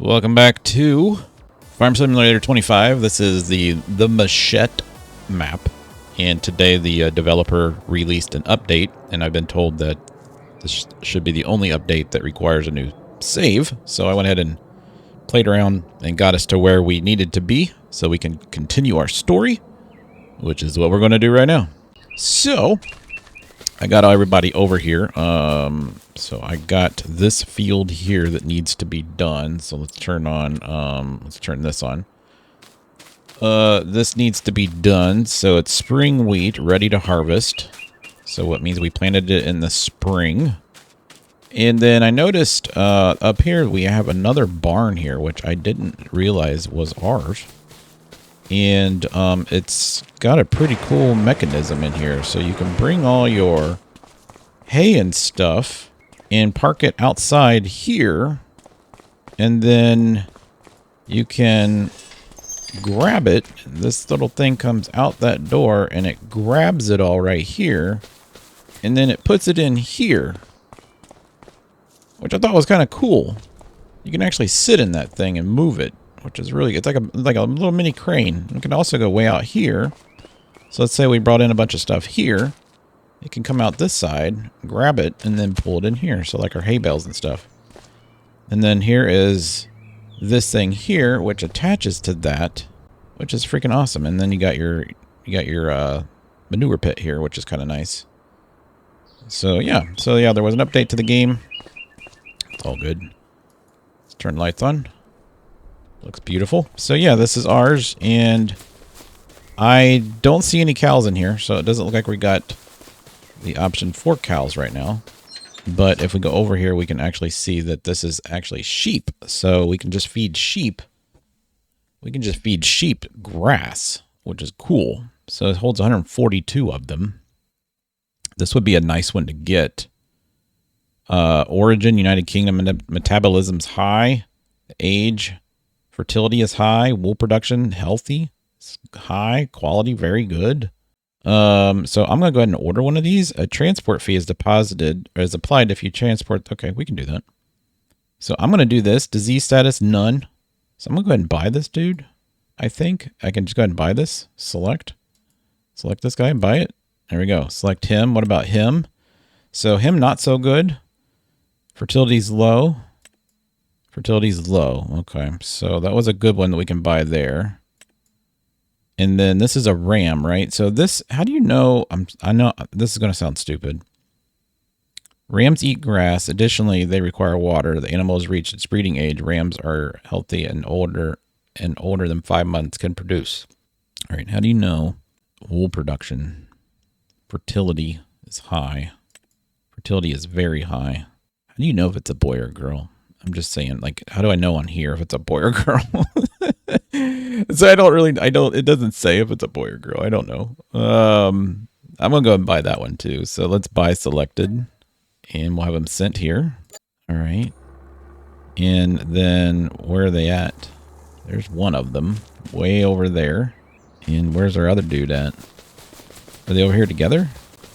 Welcome back to Farm Simulator 25. This is the MECHET map, and today the developer released an update, and I've been told that this should be the only update that requires a new save. So I went ahead and played around and got us to where we needed to be so we can continue our story, which is what we're going to do right now. So I got everybody over here. So I got this field here that needs to be done. So let's turn on, let's turn this on. This needs to be done. So it's spring wheat ready to harvest. So what means we planted it in the spring. And then I noticed, up here we have another barn here, which I didn't realize was ours. And, it's got a pretty cool mechanism in here. So you can bring all your hay and stuff and park it outside here, and then you can grab it. This little thing comes out that door and it grabs it all right here, and then it puts it in here, which I thought was kind of cool. You can actually sit in that thing and move it, which is really, it's like a little mini crane. You can also go way out here. So let's say we brought in a bunch of stuff here. It can come out this side, grab it, and then pull it in here. So like our hay bales and stuff. And then here is this thing here, which attaches to that, which is freaking awesome. And then you got your manure pit here, which is kind of nice. So yeah, there was an update to the game. It's all good. Let's turn lights on. Looks beautiful. So yeah, this is ours, and I don't see any cows in here, so it doesn't look like we got the option for cows right now. But if we go over here, we can actually see that this is actually sheep. So we can just feed sheep. We can just feed sheep grass, which is cool. So it holds 142 of them. This would be a nice one to get. Origin, United Kingdom, metabolism's high. Age, fertility is high. Wool production, healthy. High. Quality, very good. So I'm going to go ahead and order one of these. A transport fee is deposited, or is applied if you transport. Okay, we can do that. So I'm going to do this. Disease status, none. So I'm going to go ahead and buy this dude. I think I can just go ahead and buy this. Select this guy and buy it. There we go. Select him. What about him? So him, not so good. Fertility's low. Fertility's low. Okay. So that was a good one that we can buy there. And then this is a ram, right? So this, how do you know? I know this is going to sound stupid. Rams eat grass. Additionally, they require water. The animal has reached its breeding age. Rams are healthy and older than 5 months can produce. All right. How do you know? Wool production. Fertility is high. Fertility is very high. How do you know if it's a boy or a girl? I'm just saying, like, how do I know on here if it's a boy or girl? So it doesn't say if it's a boy or girl. I don't know. I'm going to go and buy that one too. So let's buy selected, and we'll have them sent here. All right. And then where are they at? There's one of them way over there. And where's our other dude at? Are they over here together?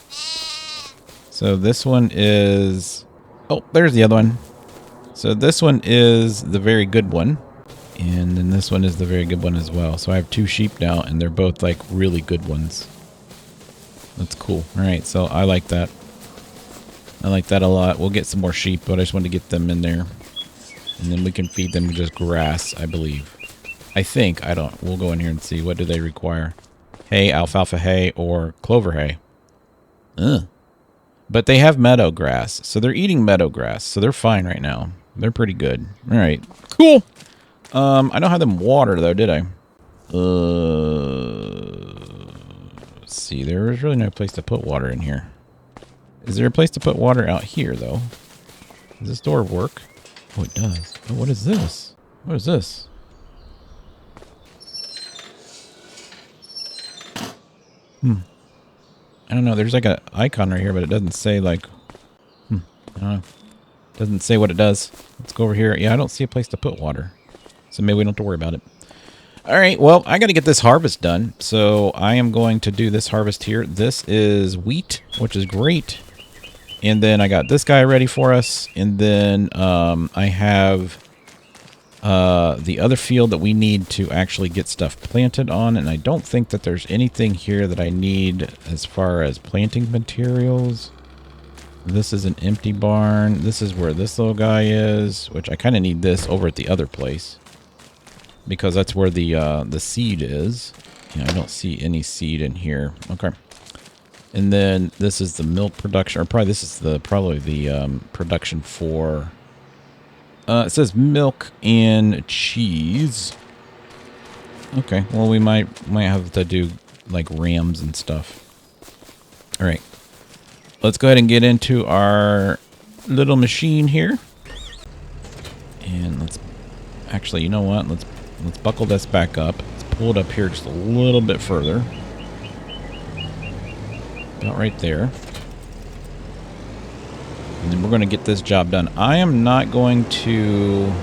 So this one is, oh, there's the other one. So this one is the very good one. And then this one is the very good one as well. So I have two sheep now, and they're both like really good ones. That's cool. All right, so I like that. I like that a lot. We'll get some more sheep, but I just wanted to get them in there. And then we can feed them just grass, I believe. I think. I don't. We'll go in here and see. What do they require? Hay, alfalfa hay, or clover hay. Ugh. But they have meadow grass, so they're eating meadow grass, so they're fine right now. They're pretty good. All right, cool. I don't have them water though, did I? Let's see. There is really no place to put water in here. Is there a place to put water out here though? Does this door work? Oh, it does. Oh, what is this? What is this? I don't know. There's like an icon right here, but it doesn't say like, I don't know. It doesn't say what it does. Let's go over here. Yeah, I don't see a place to put water. So maybe we don't have to worry about it. All right. Well, I got to get this harvest done. So I am going to do this harvest here. This is wheat, which is great. And then I got this guy ready for us. And then I have the other field that we need to actually get stuff planted on, and I don't think that there's anything here that I need as far as planting materials. This is an empty barn. This is where this little guy is, which I kind of need this over at the other place because that's where the seed is. Yeah, I don't see any seed in here. Okay. And then this is the milk production, or probably this is the production for. It says milk and cheese. Okay, well we might have to do like rams and stuff. All right, let's go ahead and get into our little machine here, and let's actually, you know what? Let's buckle this back up. Let's pull it up here just a little bit further, about right there. And then we're going to get this job done. I am not going to...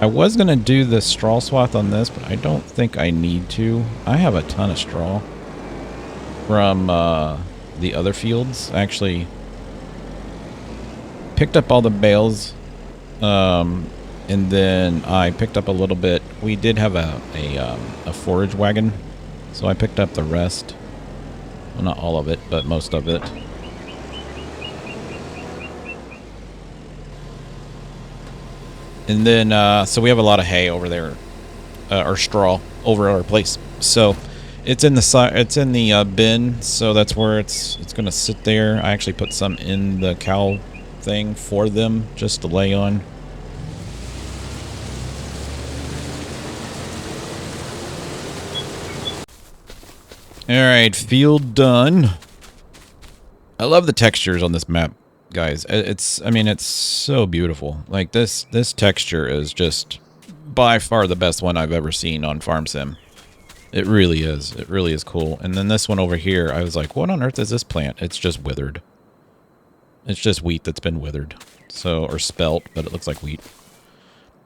I was going to do the straw swath on this, but I don't think I need to. I have a ton of straw from the other fields. I actually picked up all the bales, and then I picked up a little bit. We did have a forage wagon, so I picked up the rest. Well, not all of it, but most of it. And then, so we have a lot of hay over there, or straw over our place. So it's in the bin. So that's where it's going to sit there. I actually put some in the cow thing for them just to lay on. All right, field done. I love the textures on this map, guys. I mean, it's so beautiful. Like this texture is just by far the best one I've ever seen on Farm Sim. It really is. It really is cool. And then this one over here, I was like, what on earth is this plant? It's just withered. It's just wheat that's been withered. So, or spelt, but it looks like wheat.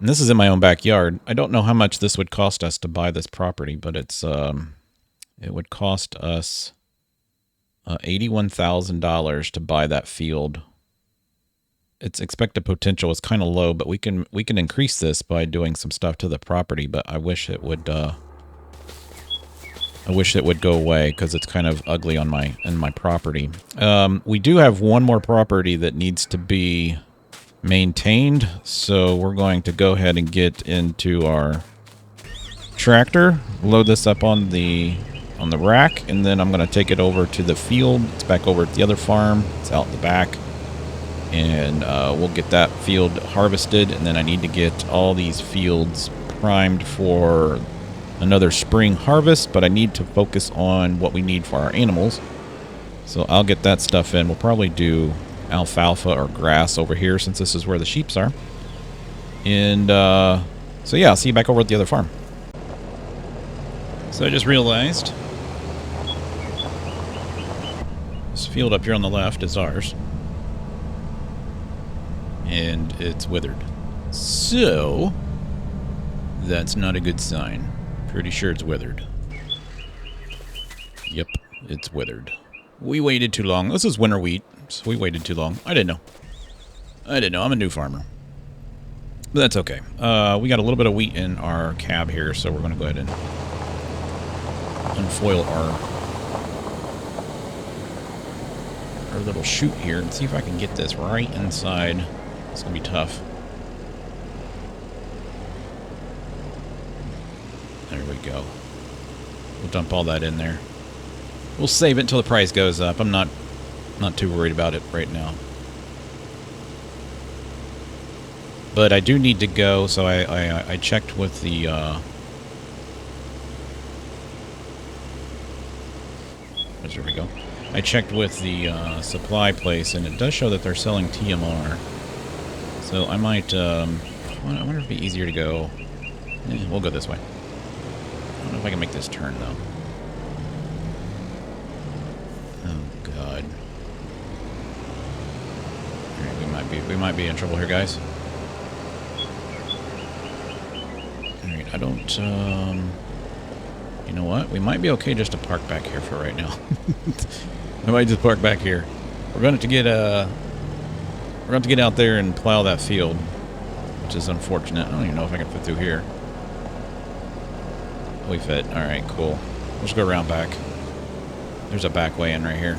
And this is in my own backyard. I don't know how much this would cost us to buy this property, but it's it would cost us $81,000 to buy that field. Its expected potential is kind of low, but we can increase this by doing some stuff to the property. But I wish it would go away because it's kind of ugly on my property. We do have one more property that needs to be maintained, so we're going to go ahead and get into our tractor, load this up on the rack, and then I'm going to take it over to the field. It's back over at the other farm. It's out the back. And we'll get that field harvested, and then I need to get all these fields primed for another spring harvest, but I need to focus on what we need for our animals. So I'll get that stuff in. We'll probably do alfalfa or grass over here since this is where the sheeps are. And so yeah, I'll see you back over at the other farm. So I just realized this field up here on the left is ours. And it's withered. So that's not a good sign. Pretty sure it's withered. Yep, it's withered. We waited too long. This is winter wheat, so we waited too long. I didn't know. I'm a new farmer. But that's okay. We got a little bit of wheat in our cab here, so we're going to go ahead and unfoil our little chute here and see if I can get this right inside. It's going to be tough. There we go. We'll dump all that in there. We'll save it until the price goes up. I'm not too worried about it right now. But I do need to go, so I checked with the... there we go. I checked with the supply place, and it does show that they're selling TMR. So I might, I wonder if it'd be easier to go... we'll go this way. I don't know if I can make this turn, though. Oh, God. Alright, we might be in trouble here, guys. Alright, I don't, you know what? We might be okay just to park back here for right now. I might just park back here. We're going to get out there and plow that field. which is unfortunate. I don't even know if I can fit through here. We fit. Alright, cool. Let's go around back. There's a back way in right here.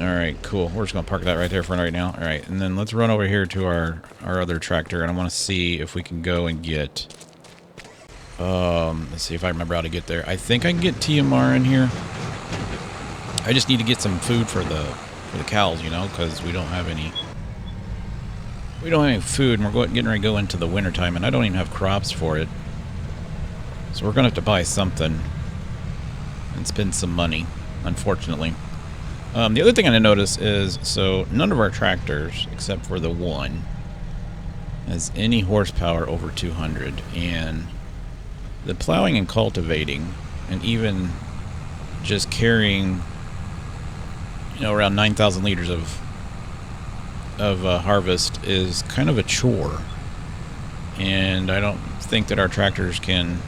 Alright, cool. We're just going to park that right there for right now. Alright, and then let's run over here to our other tractor, and I want to see if we can go and get... let's see if I remember how to get there. I think I can get TMR in here. I just need to get some food for the cows, you know, because we don't have any... We don't have any food, and we're getting ready to go into the wintertime, and I don't even have crops for it. So we're going to have to buy something and spend some money, unfortunately. The other thing I noticed is, so none of our tractors, except for the one, has any horsepower over 200. And the plowing and cultivating, and even just carrying, you know, around 9,000 liters of harvest is kind of a chore. And I don't think that our tractors can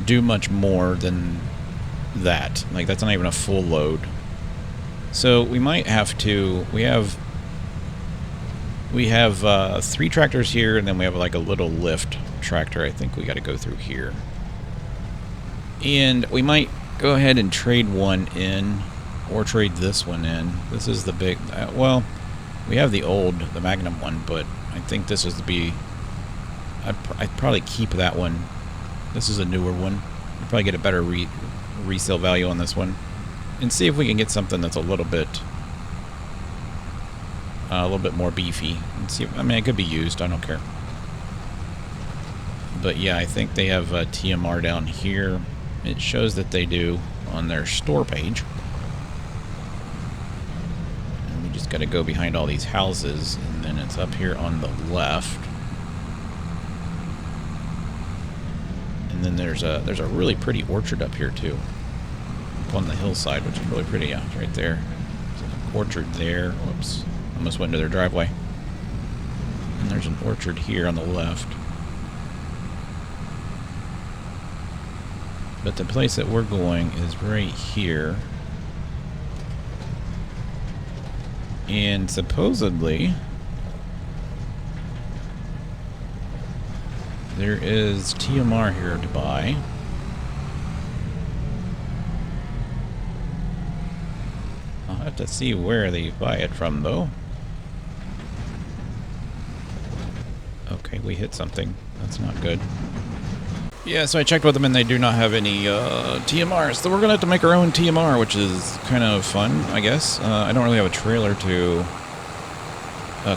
do much more than that. Like, that's not even a full load. So we might have to... We have 3 tractors here, and then we have like a little lift tractor. I think we got to go through here. And we might go ahead and trade one in, or trade this one in. This is the big... well, we have the Magnum one, but I think this is I'd probably keep that one. This is a newer one. We'll probably get a better resale value on this one. And see if we can get something that's a little bit more beefy. And see, I mean, it could be used. I don't care. But yeah, I think they have TMR down here. It shows that they do on their store page. And we just got to go behind all these houses, and then it's up here on the left. And then there's a really pretty orchard up here too. On the hillside, which is really pretty. Yeah, it's right there. There's an orchard there. Whoops. Almost went into their driveway. And there's an orchard here on the left. But the place that we're going is right here. And supposedly there is TMR here to buy. I'll have to see where they buy it from, though. Okay, we hit something. That's not good. Yeah, so I checked with them, and they do not have any TMRs. So we're going to have to make our own TMR, which is kind of fun, I guess. I don't really have a trailer to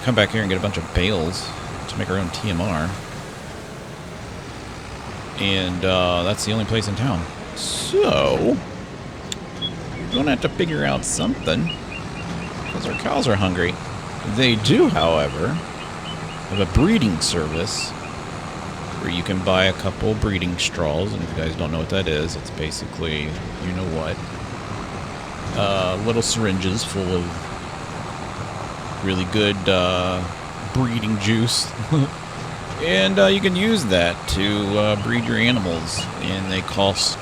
come back here and get a bunch of bales to make our own TMR. And that's the only place in town. So... we're going to have to figure out something, because our cows are hungry. They do, however, have a breeding service where you can buy a couple breeding straws, and if you guys don't know what that is, it's basically, you know what, little syringes full of really good breeding juice. And you can use that to breed your animals, and they cost...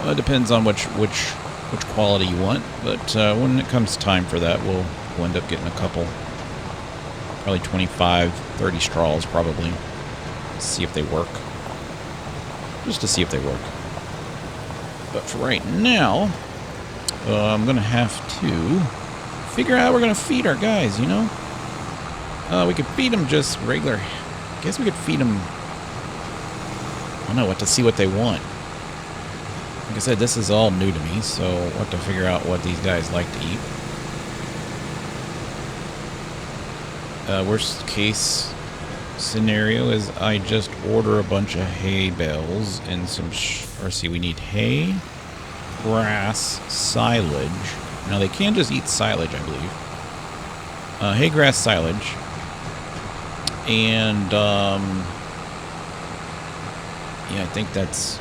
it depends on which quality you want, but when it comes time for that, we'll end up getting a couple, probably 25, 30 straws, probably. See if they work. Just to see if they work. But for right now, I'm going to have to figure out how we're going to feed our guys, you know? We could feed them just regular... I guess we could feed them... I don't know, what to see what they want. Like I said, this is all new to me, so we'll have to figure out what these guys like to eat. Worst case scenario is I just order a bunch of hay bales and some... we need hay, grass, silage. Now, they can just eat silage, I believe. Hay, grass, silage. And, yeah, I think that's...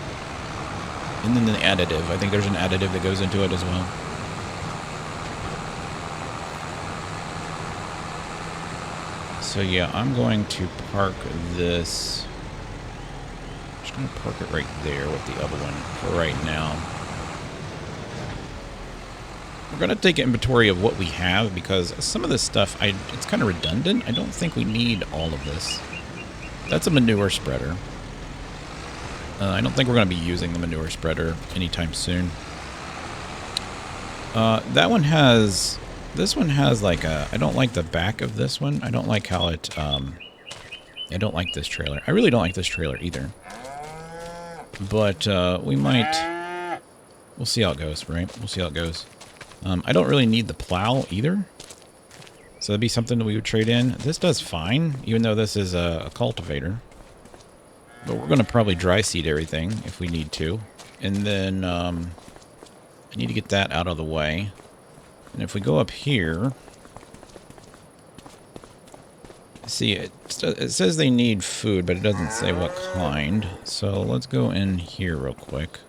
And then the additive. I think there's an additive that goes into it as well. So yeah, I'm going to park this... I'm just going to park it right there with the other one for right now. we're going to take inventory of what we have, because some of this stuff, it's kind of redundant. I don't think we need all of this. That's a manure spreader. I don't think we're going to be using the manure spreader anytime soon. This one has like a, I don't like the back of this one. I don't like how it, I don't like this trailer. I really don't like this trailer either. But we might, we'll see how it goes, right? We'll see how it goes. I don't really need the plow either. So that'd be something that we would trade in. This does fine, even though this is a cultivator. But we're going to probably dry seed everything if we need to. And then I need to get that out of the way. And if we go up here, see, it says they need food, but it doesn't say what kind. So let's go in here real quick.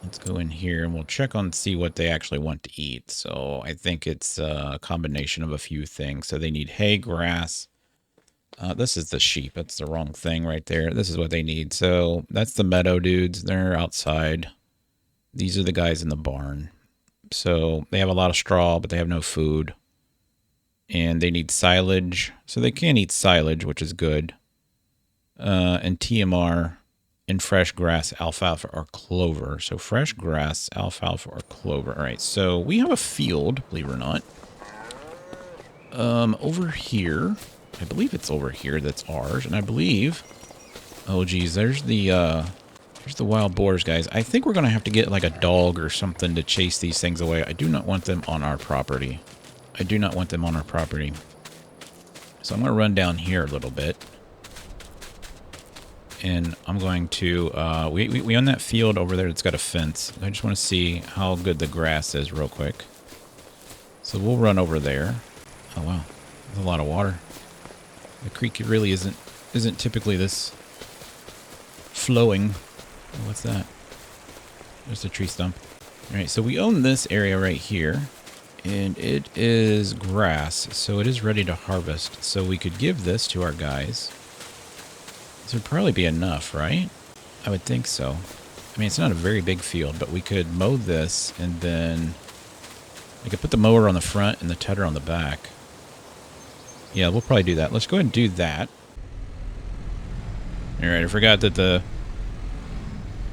Let's go in here and we'll check on see what they actually want to eat. So I think it's a combination of a few things. So they need hay, grass. This is the sheep. That's the wrong thing right there. This is what they need. So that's the meadow dudes. They're outside. These are the guys in the barn. So they have a lot of straw, but they have no food. And they need silage. So they can eat silage, which is good. And TMR and fresh grass, alfalfa, or clover. So fresh grass, alfalfa, or clover. All right, so we have a field, believe it or not. Over here, I believe it's over here that's ours. And I believe, oh geez, there's the wild boars, guys. I think we're going to have to get like a dog or something to chase these things away. I do not want them on our property. I do not want them on our property. So I'm going to run down here a little bit. And I'm going to, we own that field over there that's got a fence. I just want to see how good the grass is real quick. So we'll run over there. Oh, wow. There's a lot of water. The creek really isn't typically this flowing. Oh, what's that? There's a tree stump. All right, so we own this area right here. And it is grass, so it is ready to harvest. So we could give this to our guys. This would probably be enough, right? I would think so. I mean, it's not a very big field, but we could mow this, and then we could put the mower on the front and the tedder on the back. Yeah, we'll probably do that. Let's go ahead and do that. All right, I forgot that the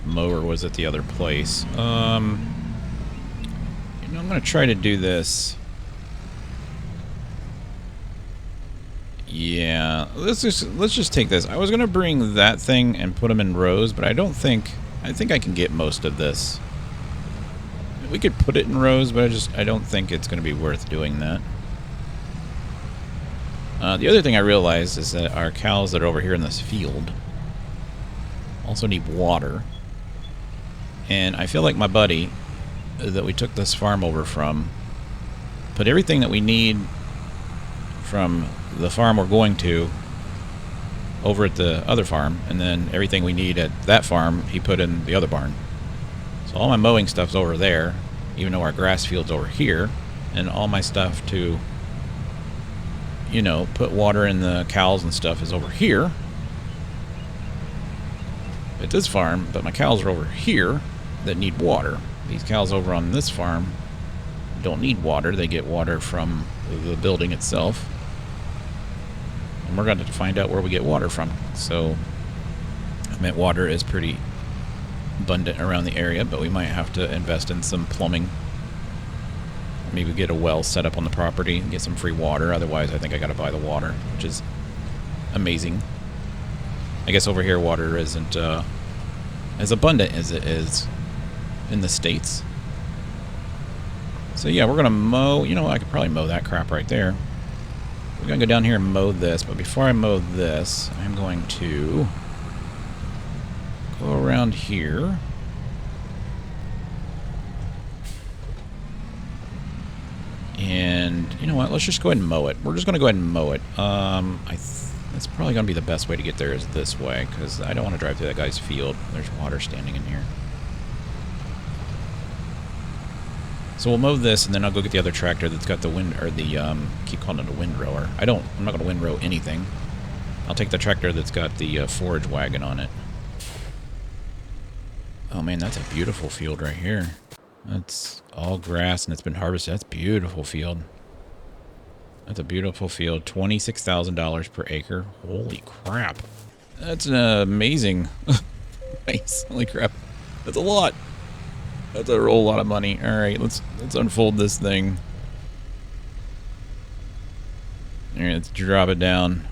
mower was at the other place. You know, I'm going to try to do this. Yeah, let's just take this. I was going to bring that thing and put them in rows, but I think I can get most of this. We could put it in rows, but I don't think it's going to be worth doing that. The other thing I realized is that our cows that are over here in this field also need water. And I feel like my buddy that we took this farm over from put everything that we need from the farm we're going to over at the other farm, and then everything we need at that farm he put in the other barn. So all my mowing stuff's over there, even though our grass field's over here, and all my stuff to, you know, put water in the cows and stuff is over here at this farm, but my cows are over here that need water. These cows over on this farm don't need water. They get water from the building itself. And we're going to find out where we get water from. So, I meant water is pretty abundant around the area, but we might have to invest in some plumbing. Maybe get a well set up on the property and get some free water. Otherwise, I think I got to buy the water, which is amazing. I guess over here water isn't as abundant as it is in the States. So yeah, we're going to mow. You know, I could probably mow that crap right there. We're going to go down here and mow this. But before I mow this, I'm going to go around here. And you know what? Let's just go ahead and mow it. We're just going to go ahead and mow it. That's probably going to be the best way to get there is this way, because I don't want to drive through that guy's field. There's water standing in here. So we'll mow this, and then I'll go get the other tractor that's got the wind, or the, keep calling it a windrower. I'm not going to windrow anything. I'll take the tractor that's got the forage wagon on it. Oh man, that's a beautiful field right here. That's all grass and it's been harvested. That's a beautiful field. That's a beautiful field. $26,000 per acre. Holy crap. That's an amazing price. Holy crap. That's a lot. That's a whole lot of money. All right, let's unfold this thing. All right, let's drop it down.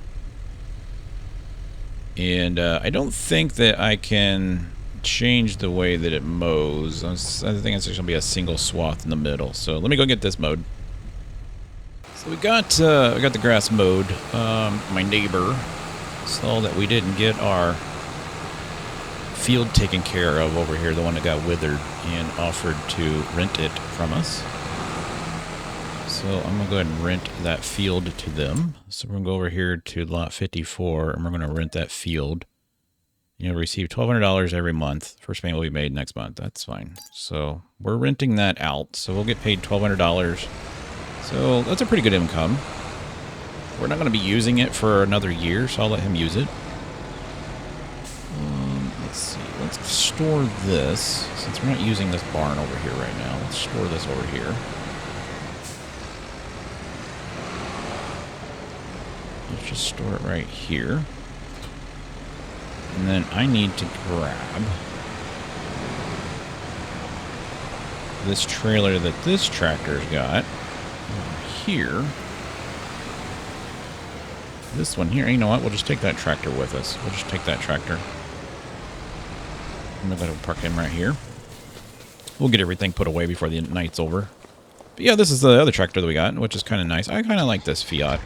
And I don't think that I can change the way that it mows. I think it's just gonna be a single swath in the middle. So let me go get this mowed. So we got the grass mowed. My neighbor saw that we didn't get our field taken care of over here, the one that got withered, and offered to rent it from us. So I'm gonna go ahead and rent that field to them. So we're gonna go over here to lot 54, and we're gonna rent that field. You'll receive $1,200 every month. First payment will be made next month. That's fine. So we're renting that out. So we'll get paid $1,200. So that's a pretty good income. We're not going to be using it for another year, so I'll let him use it. Let's see. Let's store this. Since we're not using this barn over here right now, let's store this over here. Let's just store it right here. And then I need to grab this trailer that this tractor's got over here. This one here, you know what? We'll just take that tractor with us. We'll just take that tractor. I'm going to park him right here. We'll get everything put away before the night's over. But yeah, this is the other tractor that we got, which is kind of nice. I kind of like this Fiat.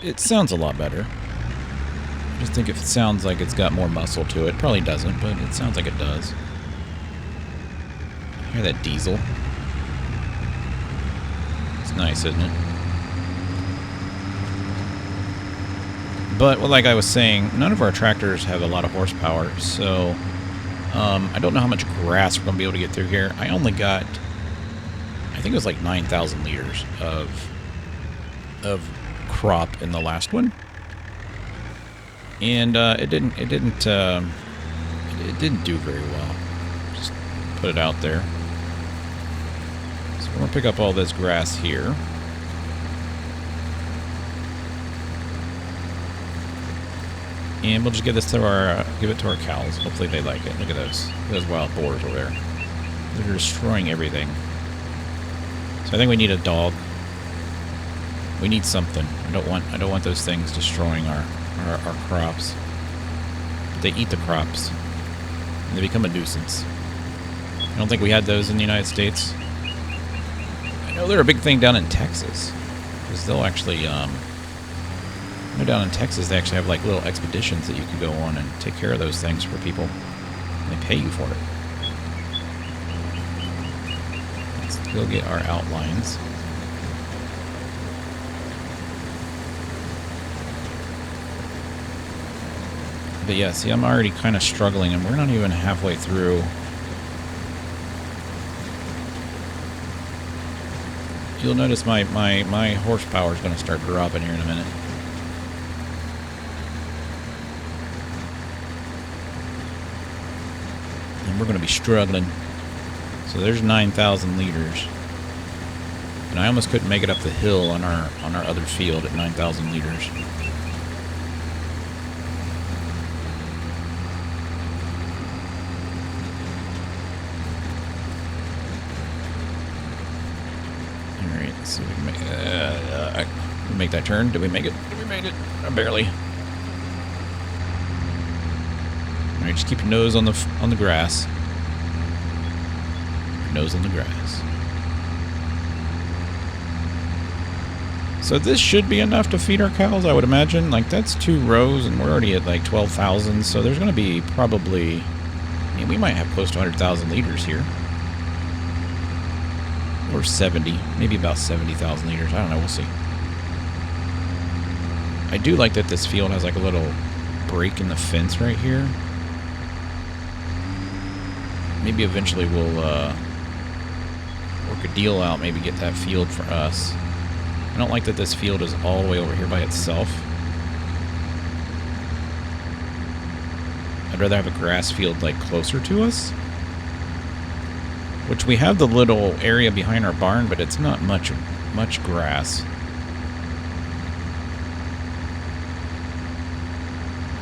It sounds a lot better. I just think if it sounds like it's got more muscle to it. Probably doesn't, but it sounds like it does. Hear that diesel? It's nice, isn't it? But, well, like I was saying, none of our tractors have a lot of horsepower, so I don't know how much grass we're going to be able to get through here. I only got, I think it was like 9,000 liters of crop in the last one. And it didn't do very well. Just put it out there. So we're gonna pick up all this grass here. And we'll just give this to give it to our cows. Hopefully they like it. Look at those wild boars over there. They're destroying everything. So I think we need a dog. We need something. I don't want those things destroying our crops. They eat the crops. And they become a nuisance. I don't think we had those in the United States. I know they're a big thing down in Texas. Because they'll actually, I know down in Texas they actually have like little expeditions that you can go on and take care of those things for people. And they pay you for it. Let's go get our outlines. But yeah, see, I'm already kind of struggling, and we're not even halfway through. You'll notice my horsepower is going to start dropping here in a minute. And we're going to be struggling. So there's 9,000 liters. And I almost couldn't make it up the hill on our other field at 9,000 liters. So we can make that turn. Did we make it? Did we make it? Barely. All right, just keep your nose on the grass. Your nose on the grass. So this should be enough to feed our cows, I would imagine. Like, that's 2 rows, and we're already at like 12,000. So there's going to be probably, I mean, we might have close to 100,000 liters here. Or 70, maybe about 70,000 liters. I don't know, we'll see. I do like that this field has like a little break in the fence right here. Maybe eventually we'll work a deal out, maybe get that field for us. I don't like that this field is all the way over here by itself. I'd rather have a grass field like closer to us. Which we have the little area behind our barn, but it's not much grass.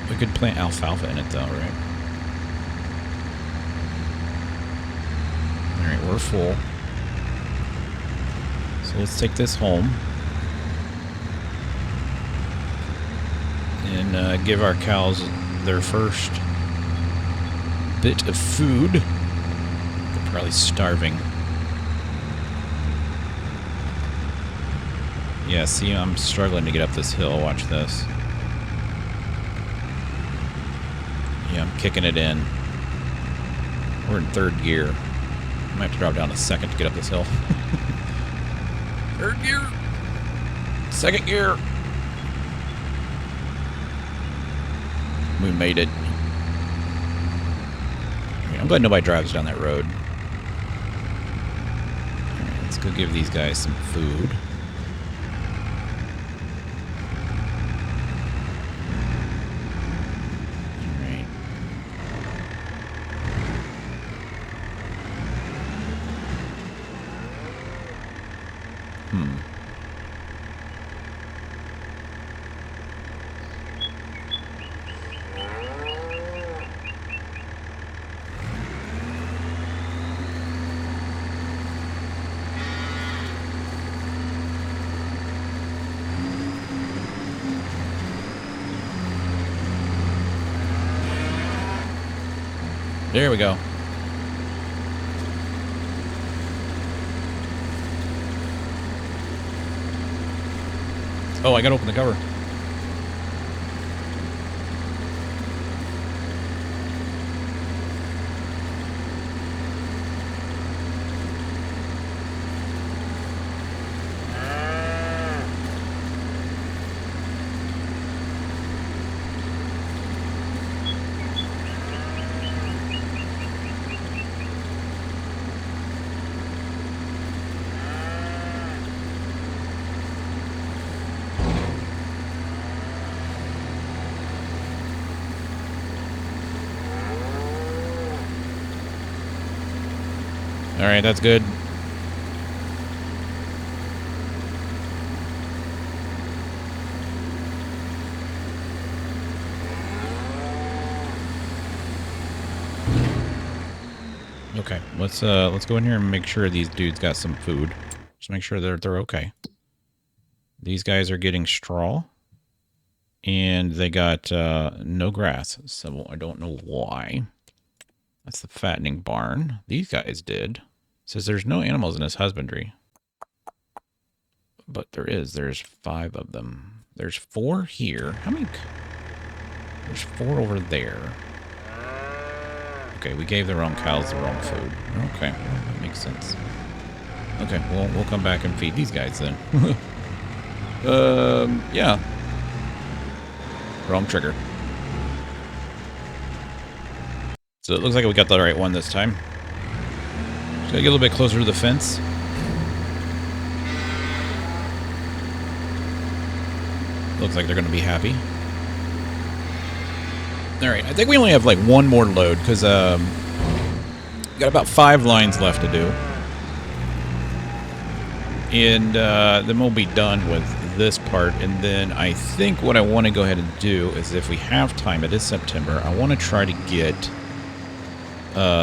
We could plant alfalfa in it though, right? Alright, we're full. So let's take this home. And give our cows their first bit of food. They're probably starving. Yeah, see, I'm struggling to get up this hill. Watch this. Yeah, I'm kicking it in. We're in third gear. I might have to drop down a second to get up this hill. Third gear. Second gear. We made it. I'm glad nobody drives down that road. Alright, let's go give these guys some food. Alright. There we go. Oh, I gotta open the cover. Alright, that's good. Okay, let's go in here and make sure these dudes got some food. Just make sure they're okay. These guys are getting straw. And they got no grass, so I don't know why. That's the fattening barn. These guys did. Says there's no animals in his husbandry. But there is. There's 5 of them. There's 4 here. How many? There's 4 over there. Okay, we gave the wrong cows the wrong food. Okay, well, that makes sense. Okay, well, we'll come back and feed these guys then. Yeah. Wrong trigger. So it looks like we got the right one this time. Just gotta get a little bit closer to the fence. Looks like they're gonna be happy. Alright, I think we only have like one more load, because got about 5 lines left to do. And then we'll be done with this part. And then I think what I want to go ahead and do is, if we have time, it is September, I want to try to get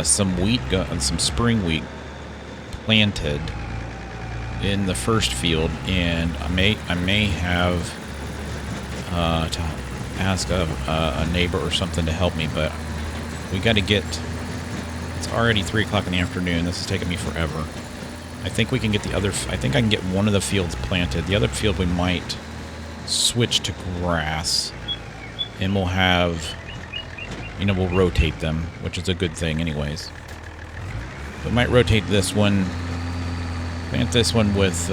some wheat, some spring wheat planted in the first field. And I may have to ask a neighbor or something to help me, but we got to get, it's already 3 o'clock in the afternoon. This is taking me forever. I think we can get the other, I think I can get one of the fields planted. The other field we might switch to grass, and we'll have, you know, we'll rotate them, which is a good thing anyways. We might rotate this one, plant this one with,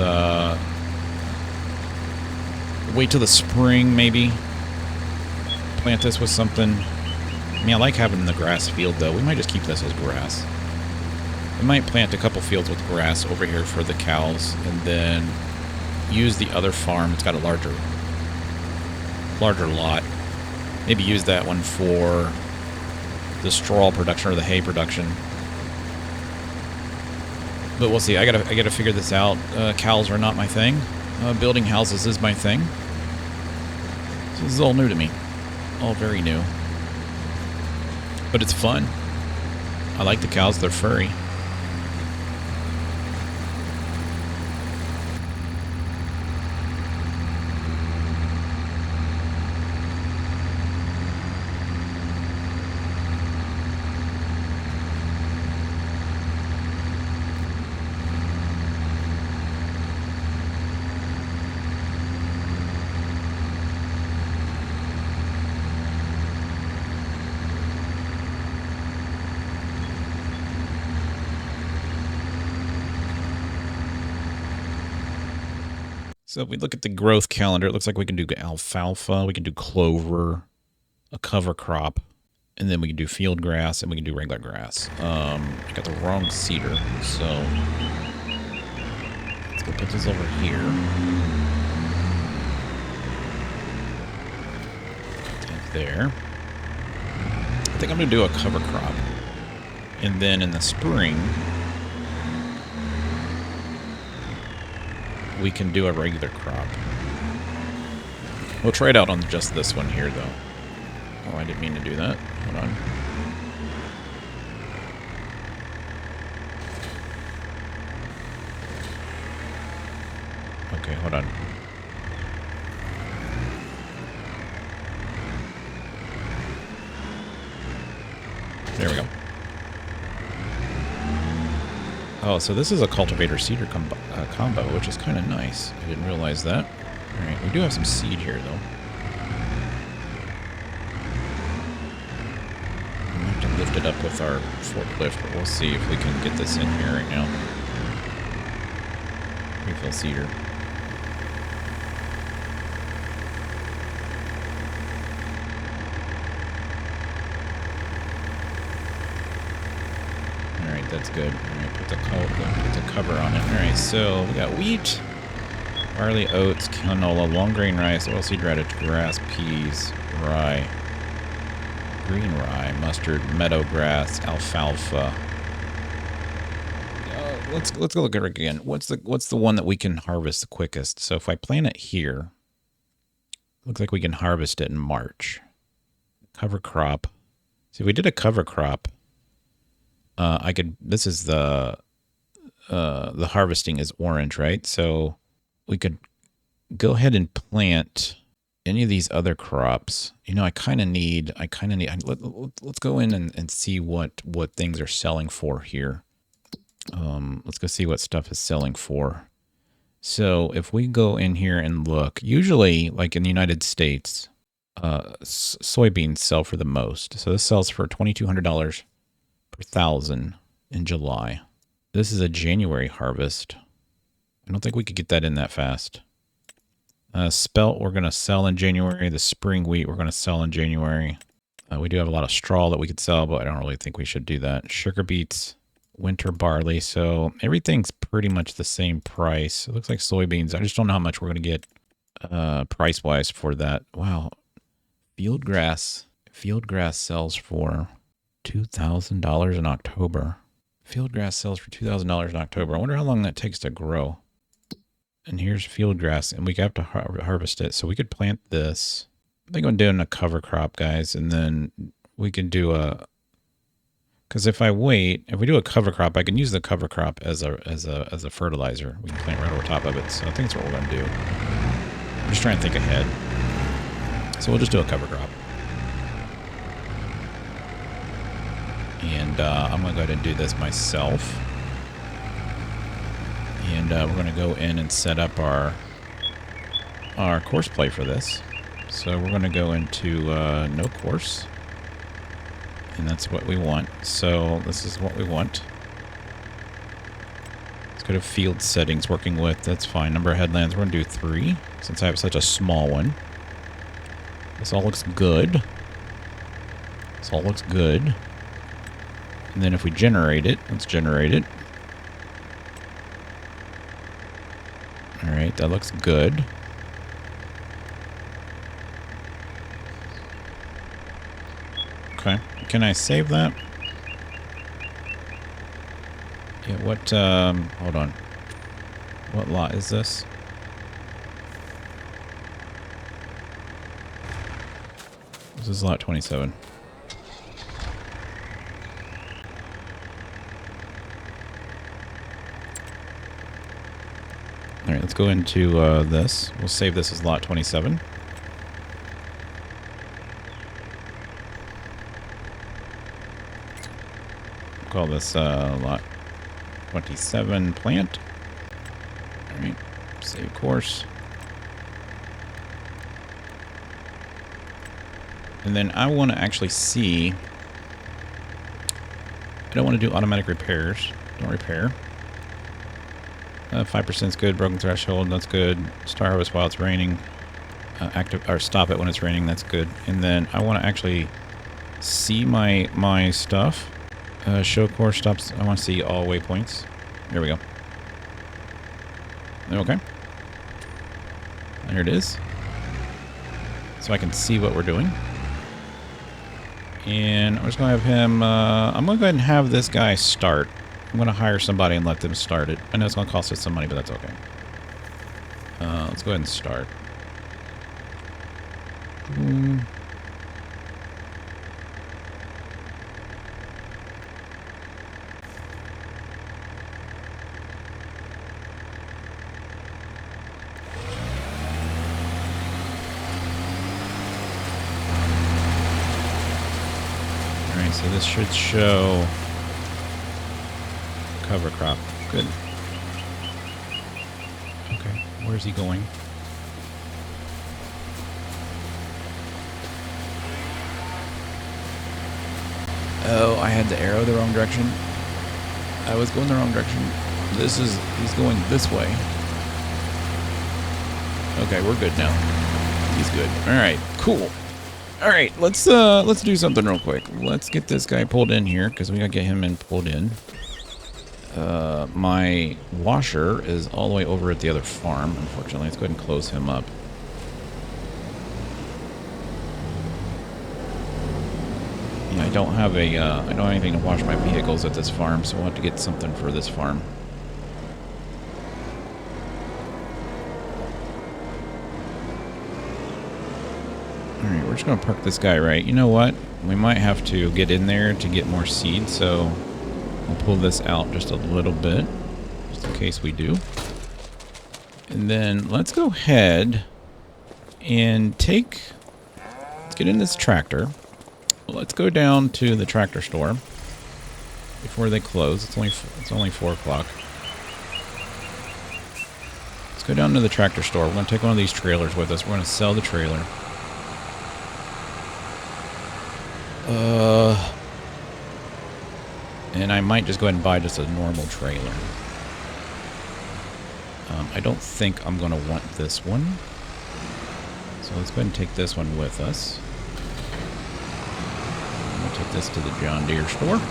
wait till the spring maybe. Plant this with something. I mean, I like having the grass field though. We might just keep this as grass. We might plant a couple fields with grass over here for the cows, and then use the other farm. It's got a larger lot. Maybe use that one for the straw production or the hay production. But we'll see. I gotta figure this out. Cows are not my thing. Building houses is my thing. So this is all new to me. All very new. But it's fun. I like the cows. They're furry. So if we look at the growth calendar, it looks like we can do alfalfa, we can do clover, a cover crop, and then we can do field grass, and we can do regular grass. I got the wrong cedar, so let's go put this over here. And there. I think I'm going to do a cover crop. And then in the spring, we can do a regular crop. We'll try it out on just this one here, though. Oh, I didn't mean to do that. Hold on. Okay, hold on. There we go. Oh, so this is a cultivator seeder combo, which is kind of nice. I didn't realize that. All right, we do have some seed here, though. I'm going to have to lift it up with our forklift, but we'll see if we can get this in here right now. Refill seeder. Alright, that's good. Alright, put the cover on it. Alright, so we got wheat, barley, oats, canola, long grain rice, oilseed radish, grass, peas, rye, green rye, mustard, meadow grass, alfalfa. Let's go look at it again. What's the one that we can harvest the quickest? So if I plant it here, looks like we can harvest it in March. Cover crop. See, if we did a cover crop, I could. This is the harvesting is orange, right? So we could go ahead and plant any of these other crops. You know, I kind of need. Let's go in and see what things are selling for here. Let's go see what stuff is selling for. So if we go in here and look, usually, like in the United States, soybeans sell for the most. So this sells for $2,200 per thousand in July. This is a January harvest. I don't think we could get that in that fast. Spelt we're going to sell in January. The spring wheat we're going to sell in January. We do have a lot of straw that we could sell, but I don't really think we should do that. Sugar beets, winter barley. So everything's pretty much the same price. It looks like soybeans. I just don't know how much we're going to get price-wise for that. Wow. Field grass. Field grass sells for $2,000 in October. Field grass sells for $2,000 in October. I wonder how long that takes to grow. And here's field grass, and we have to harvest it. So we could plant this. I think I'm doing a cover crop, guys, and then we can do a. Because if we do a cover crop, I can use the cover crop as a fertilizer. We can plant right over top of it. So I think that's what we're going to do. I'm just trying to think ahead. So we'll just do a cover crop. And I'm going to go ahead and do this myself. And we're going to go in and set up our course play for this. So we're going to go into no course. And that's what we want. So this is what we want. Let's go to field settings, working with, that's fine. Number of headlands, we're going to do 3, since I have such a small one. This all looks good. This all looks good. And then if we generate it, let's generate it. Alright, that looks good. Okay, can I save that? Yeah, what, hold on. What lot is this? This is lot 27. All right, let's go into this. We'll save this as lot 27. We'll call this lot 27 plant. All right, save course. And then I want to actually see. I don't want to do automatic repairs. Don't repair. 5% is good. Broken threshold, that's good. Star harvest while it's raining. Active or stop it when it's raining. That's good. And then I want to actually see my stuff. Show course stops. I want to see all waypoints. There we go. Okay. There it is. So I can see what we're doing. And I'm just going to have him... I'm going to go ahead and have this guy start. I'm going to hire somebody and let them start it. I know it's going to cost us some money, but that's okay. Let's go ahead and start. Alright, so this should show cover crop. Good. Okay, where's he going? Oh, I had the arrow the wrong direction. I was going the wrong direction. He's going this way. Okay, we're good now. He's good. Alright, cool. Alright, let's do something real quick. Let's get this guy pulled in here, because we gotta get him pulled in. My washer is all the way over at the other farm, unfortunately. Let's go ahead and close him up. Yeah, I don't have anything to wash my vehicles at this farm, so we'll have to get something for this farm. Alright, we're just going to park this guy right. You know what? We might have to get in there to get more seed, so we'll pull this out just a little bit, just in case we do. And then let's go ahead and let's get in this tractor. Let's go down to the tractor store before they close. It's only 4 o'clock. Let's go down to the tractor store. We're going to take one of these trailers with us. We're going to sell the trailer. And I might just go ahead and buy just a normal trailer. I don't think I'm going to want this one. So let's go ahead and take this one with us. I'm going to take this to the John Deere store.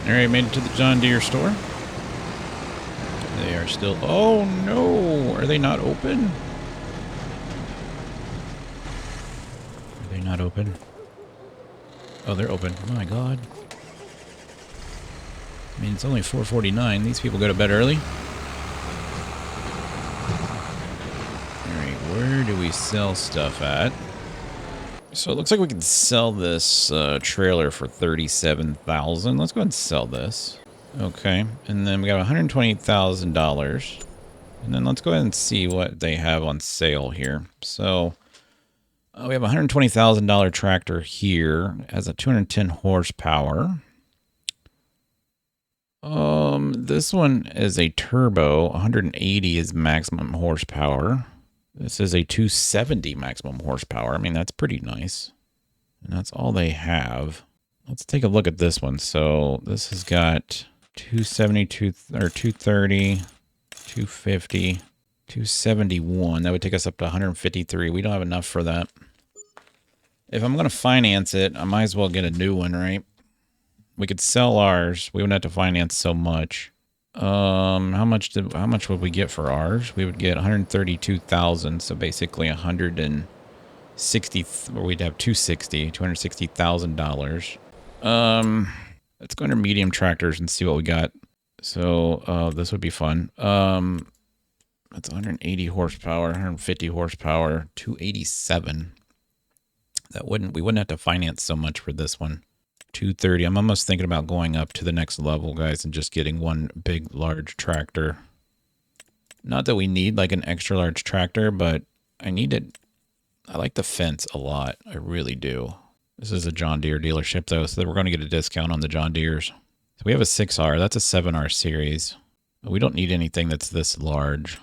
Alright, made it to the John Deere store. They are still... Oh, no! Are they not open? Are they not open? Oh, they're open. Oh, my God. I mean, it's only 4:49. These people go to bed early. Alright, where do we sell stuff at? So it looks like we can sell this trailer for $37,000. Let's go ahead and sell this. Okay, and then we got $120,000. And then let's go ahead and see what they have on sale here. So we have a $120,000 tractor here. It has a 210 horsepower. This one is a turbo. 180 is maximum horsepower. This is a 270 maximum horsepower. I mean, that's pretty nice. And that's all they have. Let's take a look at this one. So this has got 270, or 230, 250, 271. That would take us up to 153. We don't have enough for that. If I'm going to finance it, I might as well get a new one, right? We could sell ours. We wouldn't have to finance so much. How much would we get for ours? We would get 132,000, so basically 160, or we'd have $260,000. Let's go under medium tractors and see what we got. So, this would be fun. That's 180 horsepower, 150 horsepower, 287. We wouldn't have to finance so much for this one. 230. I'm almost thinking about going up to the next level, guys, and just getting one big, large tractor. Not that we need like an extra large tractor, but I need it. I like the fence a lot. I really do. This is a John Deere dealership, though, so we're going to get a discount on the John Deeres. So we have a 6R. That's a 7R series. We don't need anything that's this large.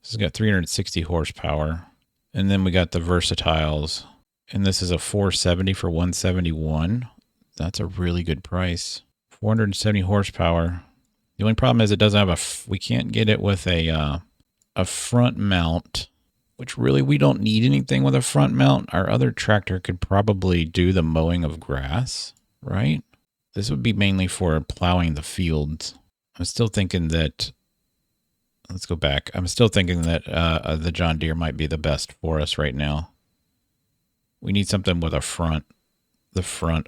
This has got 360 horsepower. And then we got the Versatiles. And this is a 470 for 171. That's a really good price. 470 horsepower. The only problem is it doesn't have we can't get it with a front mount, which really we don't need anything with a front mount. Our other tractor could probably do the mowing of grass, right? This would be mainly for plowing the fields. I'm still thinking that, let's go back. I'm still thinking that the John Deere might be the best for us right now. We need something with the front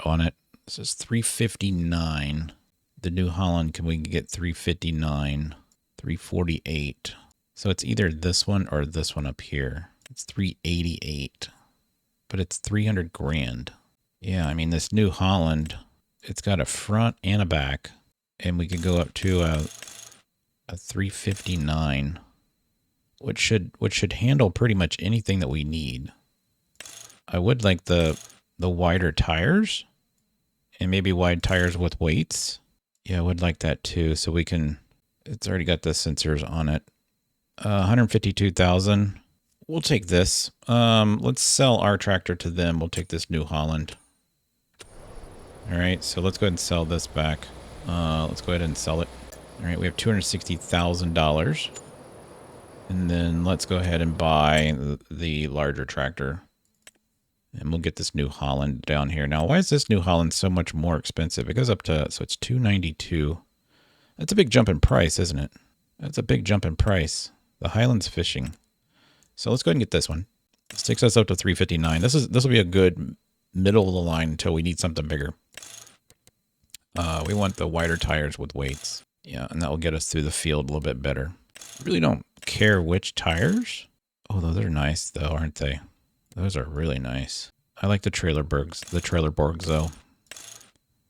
on it. This is 359. The New Holland, can we get 359? 348. So it's either this one or this one up here. It's 388. But it's 300 grand. Yeah, I mean, this New Holland, it's got a front and a back. And we could go up to a 359, which should handle pretty much anything that we need. I would like the wider tires, and maybe wide tires with weights. Yeah, I would like that too. So we can. It's already got the sensors on it. 152,000. We'll take this. Let's sell our tractor to them. We'll take this New Holland. All right, so let's go ahead and sell this back. Let's go ahead and sell it. All right, we have $260,000. And then let's go ahead and buy the larger tractor. And we'll get this New Holland down here. Now, why is this New Holland so much more expensive? It goes up to, so it's $292. That's a big jump in price, isn't it? That's a big jump in price. The Highlands Fishing. So let's go ahead and get this one. This takes us up to $359. This will be a good middle of the line until we need something bigger. We want the wider tires with weights. Yeah, and that will get us through the field a little bit better. Really don't care which tires. Oh, those are nice though, aren't they? Those are really nice. I like the trailer Borgs though. All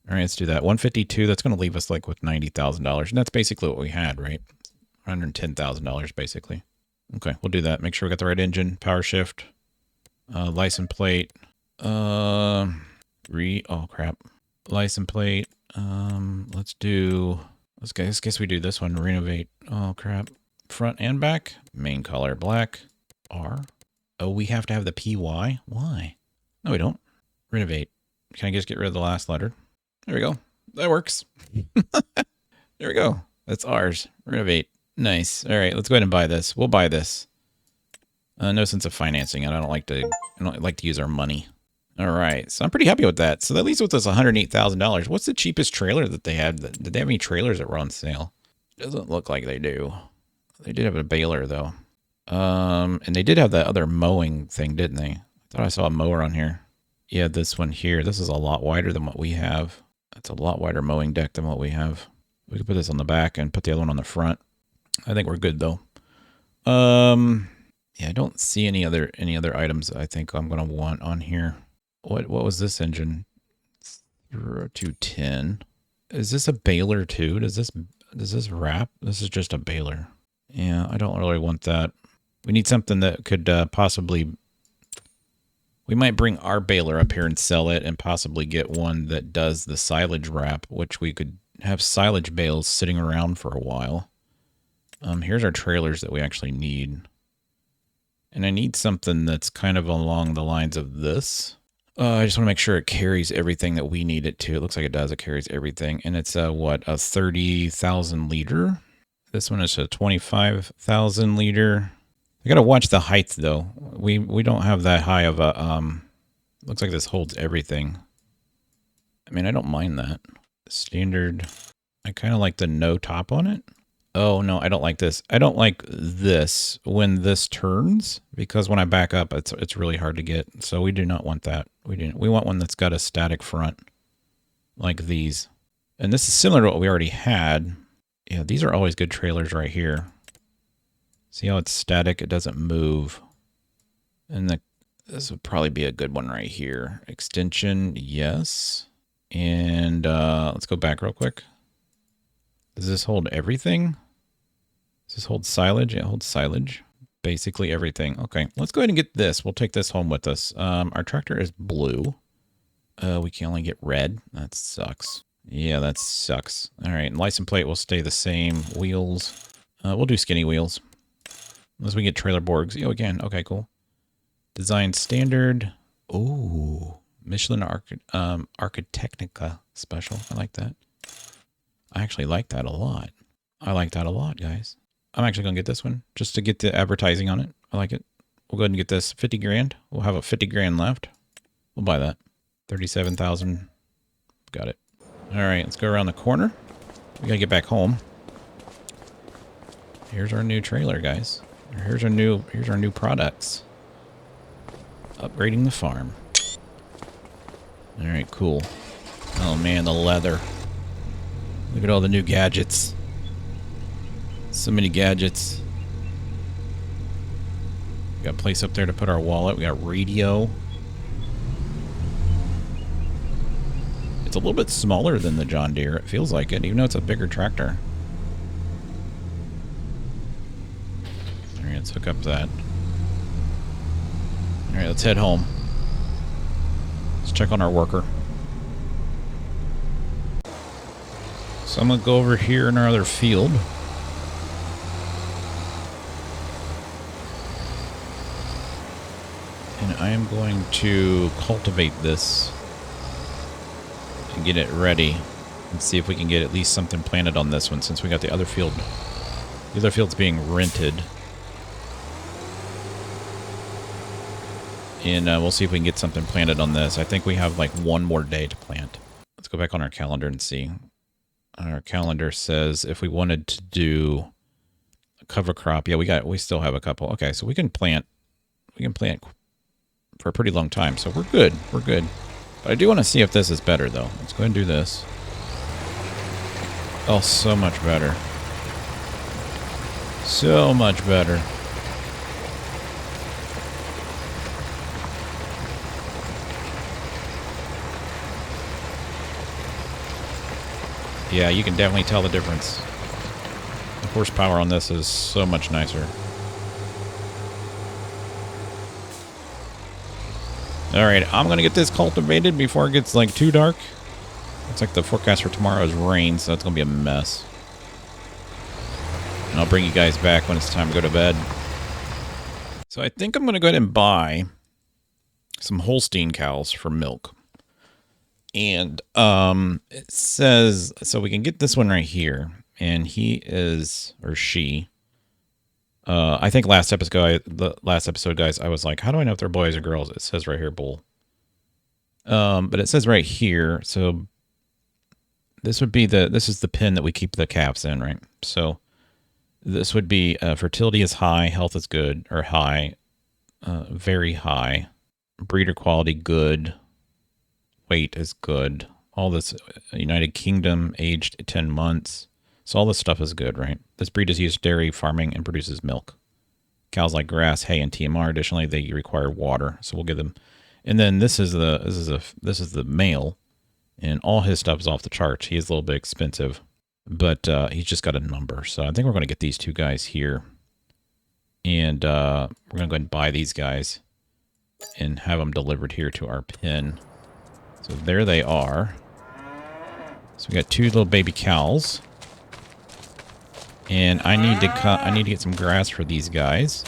right, let's do that. 152. That's going to leave us like with $90,000, and that's basically what we had, right? $110,000 basically. Okay, we'll do that. Make sure we got the right engine, power shift, license plate. Oh crap, license plate. Let's guess we do this one. Renovate. Oh crap, front and back. Main color black. R. Oh, we have to have the PY? Why? No, we don't. Renovate. Can I just get rid of the last letter? There we go. That works. There we go. That's ours. Renovate. Nice. All right, let's go ahead and buy this. We'll buy this. No sense of financing it. I don't like to use our money. All right, so I'm pretty happy with that. So that leaves with us $108,000. What's the cheapest trailer that they had? Did they have any trailers that were on sale? Doesn't look like they do. They did have a baler though. And they did have that other mowing thing, didn't they? I thought I saw a mower on here. Yeah, this one here. This is a lot wider than what we have. That's a lot wider mowing deck than what we have. We could put this on the back and put the other one on the front. I think we're good though. Yeah, I don't see any other items I think I'm gonna want on here. What was this engine? 210. Is this a baler too? Does this wrap? This is just a baler. Yeah, I don't really want that. We need something that could possibly... We might bring our baler up here and sell it and possibly get one that does the silage wrap, which we could have silage bales sitting around for a while. Here's our trailers that we actually need. And I need something that's kind of along the lines of this. I just want to make sure it carries everything that we need it to. It looks like it does. It carries everything. And it's a 30,000 liter. This one is a 25,000 liter. I got to watch the height though. We don't have that high of a, looks like this holds everything. I mean, I don't mind that. Standard I kind of like the no top on it. Oh, no, I don't like this. I don't like this when this turns, because when I back up, it's really hard to get. So we do not want that. We want one that's got a static front, like these. And this is similar to what we already had. Yeah, these are always good trailers right here. See how it's static? It doesn't move. And this would probably be a good one right here. Extension, yes. And let's go back real quick. Does this hold everything? Does this hold silage? It holds silage. Basically everything. Okay, let's go ahead and get this. We'll take this home with us. Our tractor is blue. We can only get red. That sucks. Yeah, that sucks. All right, license plate will stay the same. Wheels. We'll do skinny wheels. Unless we get trailer boards. Oh, again. Okay, cool. Design standard. Oh, Michelin Architecnica special. I like that. I actually like that a lot. I like that a lot, guys. I'm actually going to get this one just to get the advertising on it. I like it. We'll go ahead and get this 50 grand. We'll have a 50 grand left. We'll buy that. 37,000. Got it. All right, let's go around the corner. We got to get back home. Here's our new trailer, guys. Here's our new products. Upgrading the farm. All right, cool. Oh man, the leather. Look at all the new gadgets. So many gadgets. We got a place up there to put our wallet. We got radio. It's a little bit smaller than the John Deere. It feels like it, even though it's a bigger tractor. All right, let's hook up that. All right, let's head home. Let's check on our worker. So I'm going to go over here in our other field. And I am going to cultivate this and get it ready and see if we can get at least something planted on this one, since we got the other field. The other field's being rented. And we'll see if we can get something planted on this. I think we have like one more day to plant. Let's go back on our calendar and see. Our calendar says if we wanted to do a cover crop, yeah, we still have a couple. Okay, so we can plant for a pretty long time. So we're good. We're good. But I do want to see if this is better though. Let's go ahead and do this. Oh, so much better. So much better. Yeah, you can definitely tell the difference. The horsepower on this is so much nicer. Alright, I'm going to get this cultivated before it gets like too dark. Looks like the forecast for tomorrow is rain, so that's going to be a mess. And I'll bring you guys back when it's time to go to bed. So I think I'm going to go ahead and buy some Holstein cows for milk. And it says, so we can get this one right here. And he is, or she, I think the last episode, guys, I was like, how do I know if they're boys or girls? It says right here, bull. But it says right here, so this would be this is the pen that we keep the calves in, right? So this would be fertility is high, health is good, or high, very high, breeder quality good, weight is good. All this United Kingdom, aged 10 months. So all this stuff is good, right? This breed is used dairy farming and produces milk. Cows like grass, hay, and TMR. Additionally, they require water, so we'll give them. And then this is the male, and all his stuff is off the charts. He is a little bit expensive, but he's just got a number. So I think we're going to get these two guys here, and we're going to go ahead and buy these guys and have them delivered here to our pen. So there they are. So we got two little baby cows. And I need to get some grass for these guys.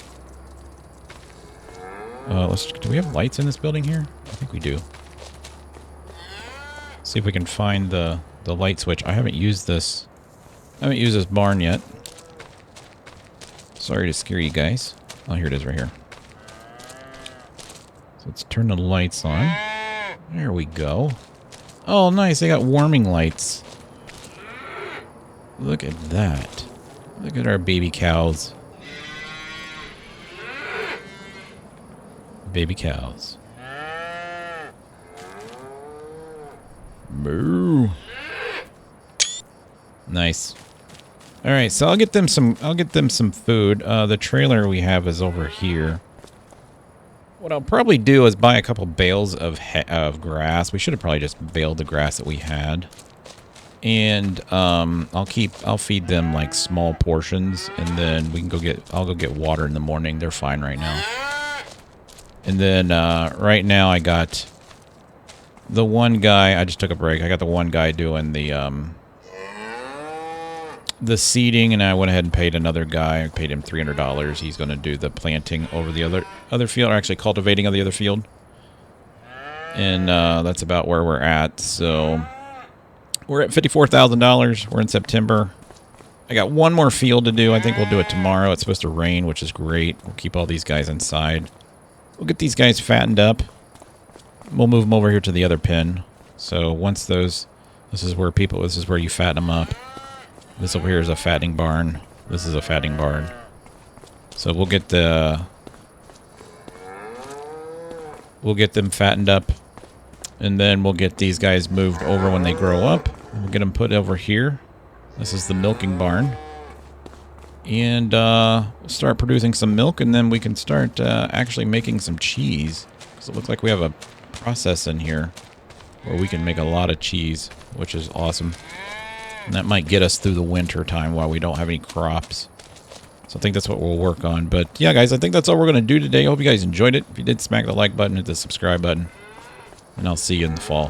Do we have lights in this building here? I think we do. See if we can find the light switch. I haven't used this. I haven't used this barn yet. Sorry to scare you guys. Oh, here it is right here. So let's turn the lights on. There we go. Oh, nice. They got warming lights. Look at that. Look at our baby cows. Baby cows. Moo. Nice. All right, so I'll get them some food. The trailer we have is over here. What I'll probably do is buy a couple bales of grass. We should have probably just baled the grass that we had. And I'll feed them like small portions, and then I'll go get water in the morning. They're fine right now. And then right now I got the one guy. I just took a break. I got the one guy doing the seeding, and I went ahead and paid another guy. I paid him $300. He's going to do the planting over the other field, or actually cultivating on the other field. And that's about where we're at. So we're at $54,000. We're in September. I got one more field to do. I think we'll do it tomorrow. It's supposed to rain, which is great. We'll keep all these guys inside. We'll get these guys fattened up. We'll move them over here to the other pen. So once this is where you fatten them up. This over here is a fattening barn. This is a fattening barn. So we'll get them fattened up, and then we'll get these guys moved over when they grow up. We'll get them put over here. This is the milking barn. And we'll start producing some milk, and then we can start actually making some cheese. So it looks like we have a process in here where we can make a lot of cheese, which is awesome. And that might get us through the winter time while we don't have any crops. So I think that's what we'll work on. But yeah, guys, I think that's all we're going to do today. I hope you guys enjoyed it. If you did, smack the like button, hit the subscribe button. And I'll see you in the fall.